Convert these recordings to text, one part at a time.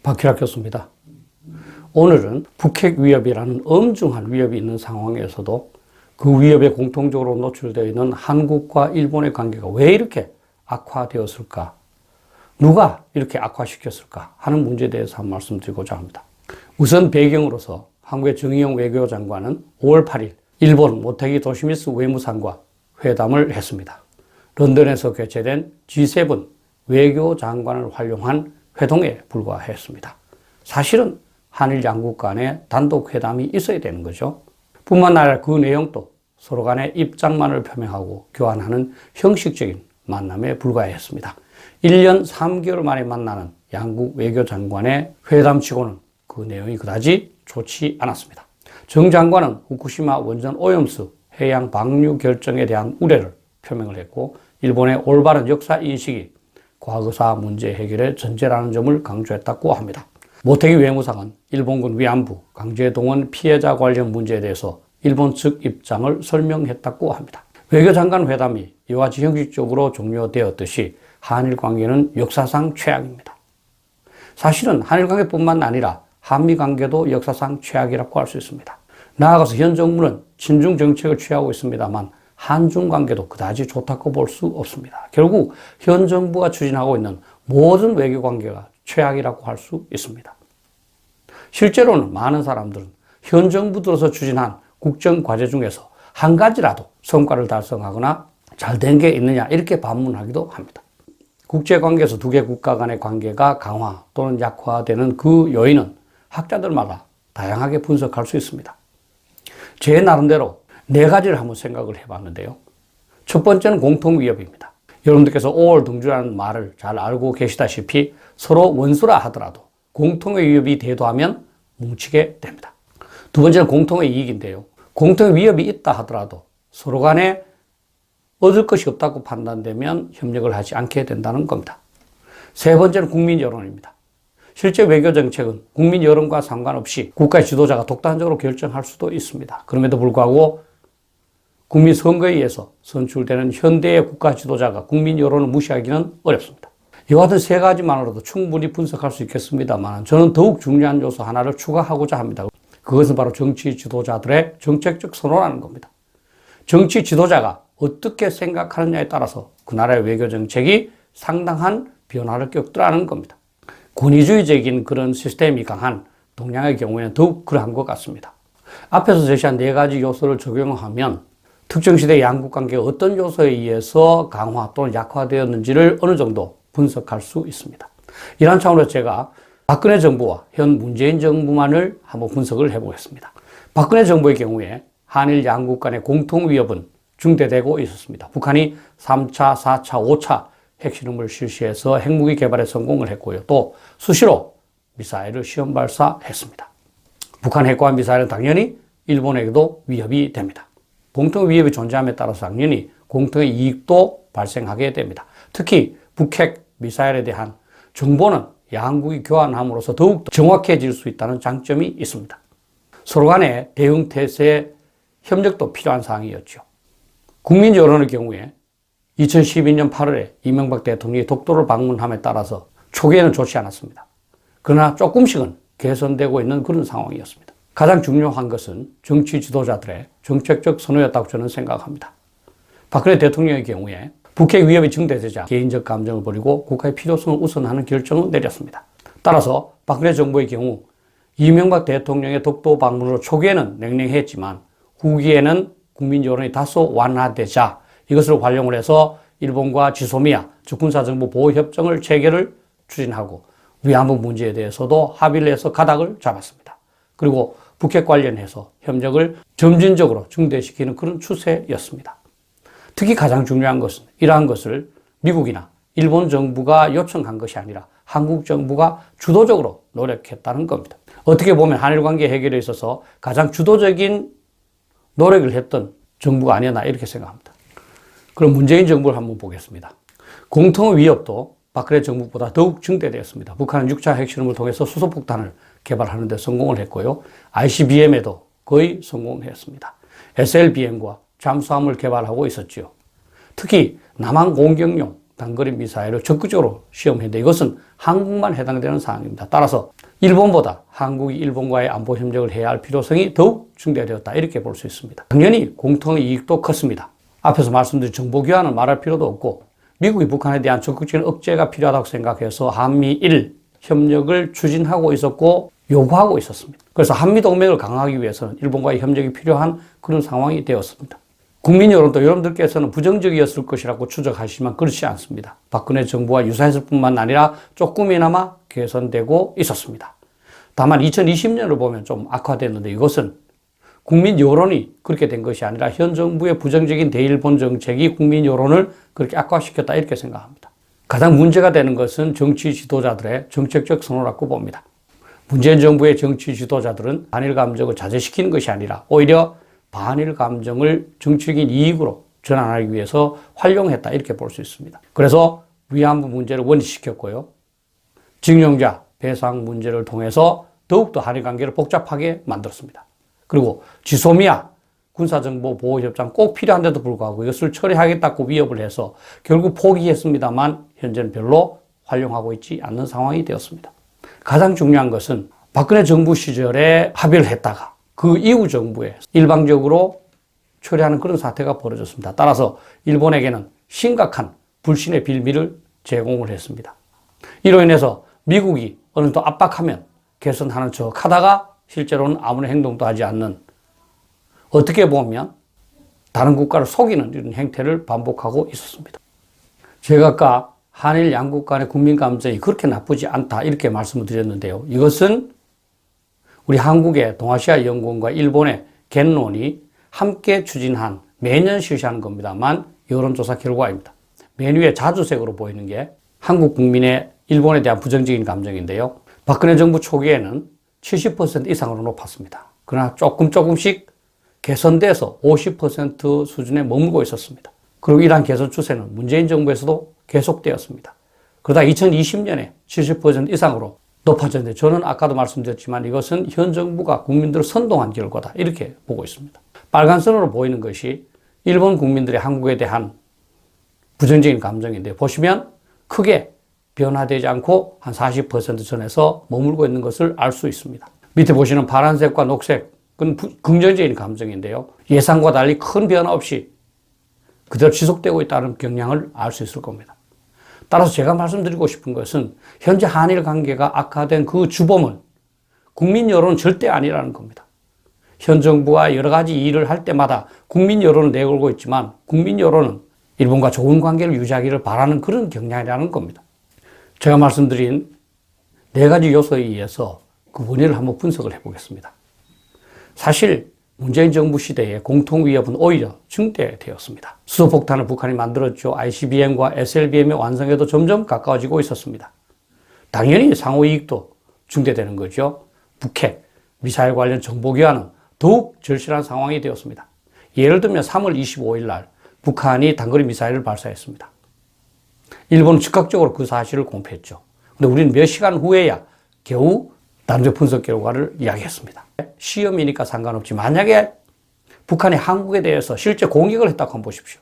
박희락 교수입니다. 오늘은 북핵 위협이라는 엄중한 위협이 있는 상황에서도 그 위협에 공통적으로 노출되어 있는 한국과 일본의 관계가 왜 이렇게 악화되었을까? 누가 이렇게 악화시켰을까? 하는 문제에 대해서 한 말씀 드리고자 합니다. 우선 배경으로서 한국의 정의용 외교장관은 5월 8일 일본 모테기 도시미스 외무상과 회담을 했습니다. 런던에서 개최된 G7 외교장관을 활용한 회동에 불과했습니다. 사실은 한일 양국 간에 단독 회담이 있어야 되는 거죠. 뿐만 아니라 그 내용도 서로 간의 입장만을 표명하고 교환하는 형식적인 만남에 불과했습니다. 1년 3개월 만에 만나는 양국 외교장관의 회담치고는 그 내용이 그다지 좋지 않았습니다. 정 장관은 후쿠시마 원전 오염수 해양 방류 결정에 대한 우려를 표명을 했고, 일본의 올바른 역사 인식이 과거사 문제 해결의 전제라는 점을 강조했다고 합니다. 모테기 외무상은 일본군 위안부 강제동원 피해자 관련 문제에 대해서 일본 측 입장을 설명했다고 합니다. 외교장관 회담이 이와 같이 형식적으로 종료되었듯이 한일 관계는 역사상 최악입니다. 사실은 한일 관계뿐만 아니라 한미 관계도 역사상 최악이라고 할 수 있습니다. 나아가서 현 정부는 친중 정책을 취하고 있습니다만 한중 관계도 그다지 좋다고 볼 수 없습니다. 결국 현 정부가 추진하고 있는 모든 외교 관계가 최악이라고 할 수 있습니다. 실제로는 많은 사람들은 현 정부 들어서 추진한 국정 과제 중에서 한 가지라도 성과를 달성하거나 잘 된 게 있느냐 이렇게 반문하기도 합니다. 국제관계에서 두 개 국가 간의 관계가 강화 또는 약화되는 그 요인은 학자들마다 다양하게 분석할 수 있습니다. 제 나름대로 네 가지를 한번 생각을 해봤는데요. 첫 번째는 공통위협입니다. 여러분들께서 5월 등주라는 말을 잘 알고 계시다시피 서로 원수라 하더라도 공통의 위협이 대두하면 뭉치게 됩니다. 두 번째는 공통의 이익인데요. 공통의 위협이 있다 하더라도 서로 간에 얻을 것이 없다고 판단되면 협력을 하지 않게 된다는 겁니다. 세 번째는 국민 여론입니다. 실제 외교 정책은 국민 여론과 상관없이 국가의 지도자가 독단적으로 결정할 수도 있습니다. 그럼에도 불구하고 국민 선거에 의해서 선출되는 현대의 국가 지도자가 국민 여론을 무시하기는 어렵습니다. 이와 같은 세 가지만으로도 충분히 분석할 수 있겠습니다만 저는 더욱 중요한 요소 하나를 추가하고자 합니다. 그것은 바로 정치 지도자들의 정책적 선호라는 겁니다. 정치 지도자가 어떻게 생각하느냐에 따라서 그 나라의 외교 정책이 상당한 변화를 겪더라는 겁니다. 권위주의적인 그런 시스템이 강한 동양의 경우에는 더욱 그러한 것 같습니다. 앞에서 제시한 네 가지 요소를 적용하면 특정 시대 양국 관계가 어떤 요소에 의해서 강화 또는 약화되었는지를 어느 정도 분석할 수 있습니다. 이런 차원에서 제가 박근혜 정부와 현 문재인 정부만을 한번 분석을 해보겠습니다. 박근혜 정부의 경우에 한일 양국 간의 공통 위협은 중대되고 있었습니다. 북한이 3차, 4차, 5차 핵실험을 실시해서 핵무기 개발에 성공을 했고요. 또 수시로 미사일을 시험 발사했습니다. 북한 핵과 미사일은 당연히 일본에게도 위협이 됩니다. 공통 위협이 존재함에 따라서 당연히 공통의 이익도 발생하게 됩니다. 특히 북핵 미사일에 대한 정보는 양국이 교환함으로써 더욱 정확해질 수 있다는 장점이 있습니다. 서로 간의 대응 태세의 협력도 필요한 사항이었죠. 국민 여론의 경우에 2012년 8월에 이명박 대통령이 독도를 방문함에 따라서 초기에는 좋지 않았습니다. 그러나 조금씩은 개선되고 있는 그런 상황이었습니다. 가장 중요한 것은 정치 지도자들의 정책적 선호였다고 저는 생각합니다. 박근혜 대통령의 경우에 북핵 위협이 증대되자 개인적 감정을 버리고 국가의 필요성을 우선하는 결정을 내렸습니다. 따라서 박근혜 정부의 경우 이명박 대통령의 독도 방문으로 초기에는 냉랭했지만 후기에는 국민 여론이 다소 완화되자 이것을 활용을 해서 일본과 지소미아 즉 군사정보 보호협정을 체결을 추진하고 위안부 문제에 대해서도 합의를 해서 가닥을 잡았습니다. 그리고 북핵 관련해서 협력을 점진적으로 증대시키는 그런 추세였습니다. 특히 가장 중요한 것은 이러한 것을 미국이나 일본 정부가 요청한 것이 아니라 한국 정부가 주도적으로 노력했다는 겁니다. 어떻게 보면 한일 관계 해결에 있어서 가장 주도적인 노력을 했던 정부가 아니었나 이렇게 생각합니다. 그럼 문재인 정부를 한번 보겠습니다. 공통의 위협도 박근혜 정부보다 더욱 증대되었습니다. 북한은 6차 핵실험을 통해서 수소폭탄을 개발하는 데 성공을 했고요. ICBM에도 거의 성공했습니다. SLBM과 잠수함을 개발하고 있었죠. 특히 남한 공격용 단거리 미사일을 적극적으로 시험했는데 이것은 한국만 해당되는 사항입니다. 따라서 일본보다 한국이 일본과의 안보 협력을 해야 할 필요성이 더욱 증대되었다 이렇게 볼 수 있습니다. 당연히 공통의 이익도 컸습니다. 앞에서 말씀드린 정보교환은 말할 필요도 없고 미국이 북한에 대한 적극적인 억제가 필요하다고 생각해서 한미일 협력을 추진하고 있었고 요구하고 있었습니다. 그래서 한미동맹을 강화하기 위해서는 일본과의 협력이 필요한 그런 상황이 되었습니다. 국민 여론도 여러분들께서는 부정적이었을 것이라고 추정하시지만 그렇지 않습니다. 박근혜 정부와 유사했을 뿐만 아니라 조금이나마 개선되고 있었습니다. 다만 2020년을 보면 좀 악화됐는데 이것은 국민 여론이 그렇게 된 것이 아니라 현 정부의 부정적인 대일본 정책이 국민 여론을 그렇게 악화시켰다 이렇게 생각합니다. 가장 문제가 되는 것은 정치 지도자들의 정책적 선호라고 봅니다. 문재인 정부의 정치 지도자들은 반일 감정을 자제시키는 것이 아니라 오히려 반일 감정을 정치적인 이익으로 전환하기 위해서 활용했다 이렇게 볼 수 있습니다. 그래서 위안부 문제를 원위시켰고요. 징용자 배상 문제를 통해서 더욱더 한일 관계를 복잡하게 만들었습니다. 그리고 지소미아 군사정보보호협정 꼭 필요한데도 불구하고 이것을 처리하겠다고 위협을 해서 결국 포기했습니다만 현재는 별로 활용하고 있지 않는 상황이 되었습니다. 가장 중요한 것은 박근혜 정부 시절에 합의를 했다가 그 이후 정부에 일방적으로 처리하는 그런 사태가 벌어졌습니다. 따라서 일본에게는 심각한 불신의 빌미를 제공을 했습니다. 이로 인해서 미국이 어느 정도 압박하면 개선하는 척 하다가 실제로는 아무런 행동도 하지 않는 어떻게 보면 다른 국가를 속이는 이런 행태를 반복하고 있었습니다. 제가 아까 한일 양국 간의 국민 감정이 그렇게 나쁘지 않다 이렇게 말씀을 드렸는데요. 이것은 우리 한국의 동아시아 연구원과 일본의 겐론이 함께 추진한 매년 실시하는 겁니다만 여론조사 결과입니다. 맨 위에 자주색으로 보이는 게 한국 국민의 일본에 대한 부정적인 감정인데요. 박근혜 정부 초기에는 70% 이상으로 높았습니다. 그러나 조금씩 개선돼서 50% 수준에 머물고 있었습니다. 그리고 이러한 개선 추세는 문재인 정부에서도 계속되었습니다. 그러다 2020년에 70% 이상으로 높아졌는데 저는 아까도 말씀드렸지만 이것은 현 정부가 국민들을 선동한 결과다 이렇게 보고 있습니다. 빨간 선으로 보이는 것이 일본 국민들의 한국에 대한 부정적인 감정인데 보시면 크게 변화되지 않고 한 40% 선에서 머물고 있는 것을 알 수 있습니다. 밑에 보시는 파란색과 녹색은 긍정적인 감정인데요. 예상과 달리 큰 변화 없이 그대로 지속되고 있다는 경향을 알 수 있을 겁니다. 따라서 제가 말씀드리고 싶은 것은 현재 한일 관계가 악화된 그 주범은 국민 여론은 절대 아니라는 겁니다. 현 정부가 여러 가지 일을 할 때마다 국민 여론을 내걸고 있지만 국민 여론은 일본과 좋은 관계를 유지하기를 바라는 그런 경향이라는 겁니다. 제가 말씀드린 네 가지 요소에 의해서 그 원인을 한번 분석을 해보겠습니다. 사실 문재인 정부 시대에 공통위협은 오히려 증대되었습니다. 수소폭탄을 북한이 만들었죠. ICBM과 SLBM의 완성에도 점점 가까워지고 있었습니다. 당연히 상호이익도 증대되는 거죠. 북핵, 미사일 관련 정보교환은 더욱 절실한 상황이 되었습니다. 예를 들면 3월 25일 날 북한이 단거리 미사일을 발사했습니다. 일본은 즉각적으로 그 사실을 공표했죠. 근데 우리는 몇 시간 후에야 겨우 남적 분석 결과를 이야기했습니다. 시험이니까 상관없지 만약에 북한이 한국에 대해서 실제 공격을 했다고 한번 보십시오.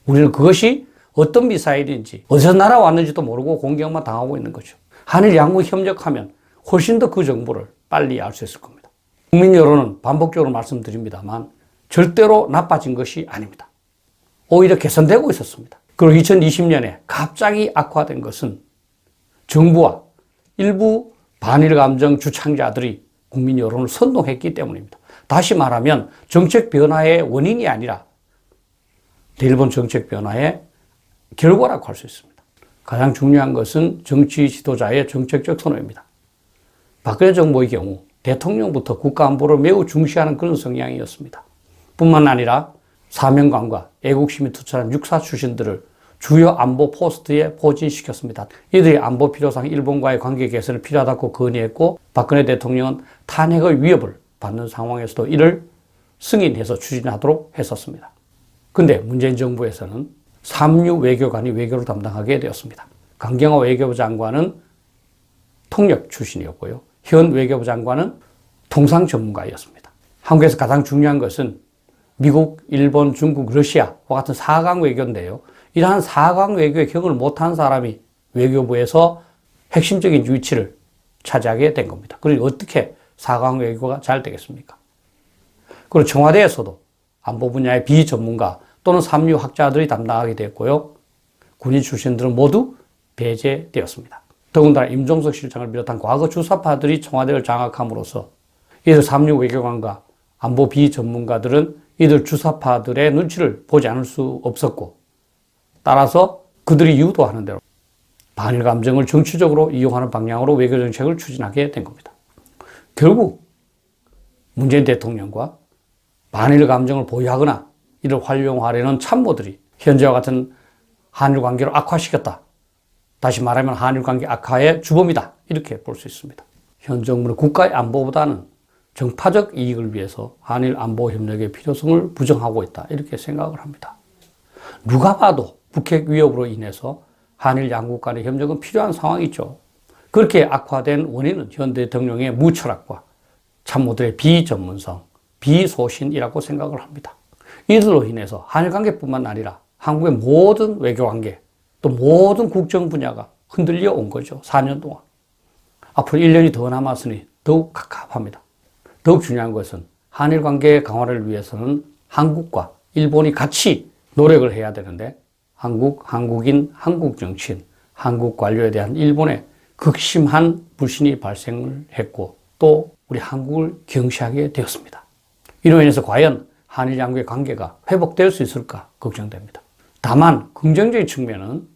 우리는 그것이 어떤 미사일인지 어디서 날아왔는지도 모르고 공격만 당하고 있는 거죠. 한일 양국이 협력하면 훨씬 더 그 정보를 빨리 알 수 있을 겁니다. 국민 여론은 반복적으로 말씀드립니다만 절대로 나빠진 것이 아닙니다. 오히려 개선되고 있었습니다. 그리고 2020년에 갑자기 악화된 것은 정부와 일부 반일 감정 주창자들이 국민 여론을 선동했기 때문입니다. 다시 말하면 정책 변화의 원인이 아니라 일본 정책 변화의 결과라고 할 수 있습니다. 가장 중요한 것은 정치 지도자의 정책적 선호입니다. 박근혜 정부의 경우 대통령부터 국가안보를 매우 중시하는 그런 성향이었습니다. 뿐만 아니라 사명감과 애국심이 투철한 육사 출신들을 주요 안보 포스트에 포진시켰습니다. 이들이 안보 필요상 일본과의 관계 개선을 필요하다고 건의했고 박근혜 대통령은 탄핵의 위협을 받는 상황에서도 이를 승인해서 추진하도록 했었습니다. 근데 문재인 정부에서는 삼류 외교관이 외교를 담당하게 되었습니다. 강경화 외교부 장관은 통역 출신이었고요. 현 외교부 장관은 통상 전문가였습니다. 한국에서 가장 중요한 것은 미국, 일본, 중국, 러시아와 같은 4강 외교인데요. 이러한 4강 외교에 경험을 못한 사람이 외교부에서 핵심적인 위치를 차지하게 된 겁니다. 그리고 어떻게 4강 외교가 잘 되겠습니까? 그리고 청와대에서도 안보 분야의 비전문가 또는 삼류학자들이 담당하게 됐고요. 군인 출신들은 모두 배제되었습니다. 더군다나 임종석 실장을 비롯한 과거 주사파들이 청와대를 장악함으로써 이들 삼류 외교관과 안보 비전문가들은 이들 주사파들의 눈치를 보지 않을 수 없었고, 따라서 그들이 유도하는 대로 반일 감정을 정치적으로 이용하는 방향으로 외교정책을 추진하게 된 겁니다. 결국 문재인 대통령과 반일 감정을 보유하거나 이를 활용하려는 참모들이 현재와 같은 한일 관계를 악화시켰다. 다시 말하면 한일 관계 악화의 주범이다. 이렇게 볼 수 있습니다. 현 정부는 국가의 안보보다는 정파적 이익을 위해서 한일 안보 협력의 필요성을 부정하고 있다. 이렇게 생각을 합니다. 누가 봐도 북핵 위협으로 인해서 한일 양국 간의 협력은 필요한 상황이죠. 그렇게 악화된 원인은 현 대통령의 무철학과 참모들의 비전문성, 비소신이라고 생각을 합니다. 이들로 인해서 한일 관계뿐만 아니라 한국의 모든 외교관계, 또 모든 국정 분야가 흔들려 온 거죠. 4년 동안. 앞으로 1년이 더 남았으니 더욱 갑갑합니다. 더욱 중요한 것은 한일 관계 강화를 위해서는 한국과 일본이 같이 노력을 해야 되는데, 한국인, 한국 정치인, 한국 관료에 대한 일본의 극심한 불신이 발생을 했고, 또 우리 한국을 경시하게 되었습니다. 이로 인해서 과연 한일 양국의 관계가 회복될 수 있을까 걱정됩니다. 다만 긍정적인 측면은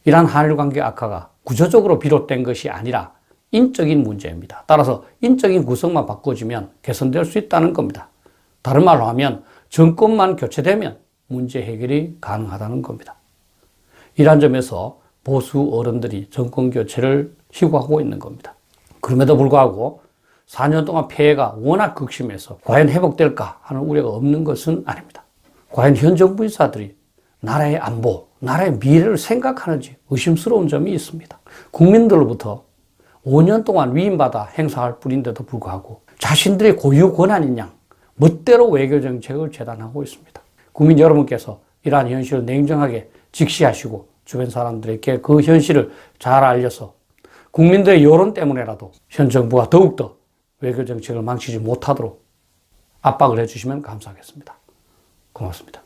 이러한 한일 관계 악화가 구조적으로 비롯된 것이 아니라 인적인 문제입니다. 따라서 인적인 구성만 바꿔주면 개선될 수 있다는 겁니다. 다른 말로 하면 정권만 교체되면 문제 해결이 가능하다는 겁니다. 이러한 점에서 보수 어른들이 정권 교체를 희구하고 있는 겁니다. 그럼에도 불구하고 4년 동안 폐해가 워낙 극심해서 과연 회복될까 하는 우려가 없는 것은 아닙니다. 과연 현 정부 인사들이 나라의 안보, 나라의 미래를 생각하는지 의심스러운 점이 있습니다. 국민들로부터 5년 동안 위임받아 행사할 뿐인데도 불구하고 자신들의 고유 권한인 양 멋대로 외교정책을 재단하고 있습니다. 국민 여러분께서 이러한 현실을 냉정하게 직시하시고 주변 사람들에게 그 현실을 잘 알려서 국민들의 여론 때문에라도 현 정부가 더욱더 외교정책을 망치지 못하도록 압박을 해주시면 감사하겠습니다. 고맙습니다.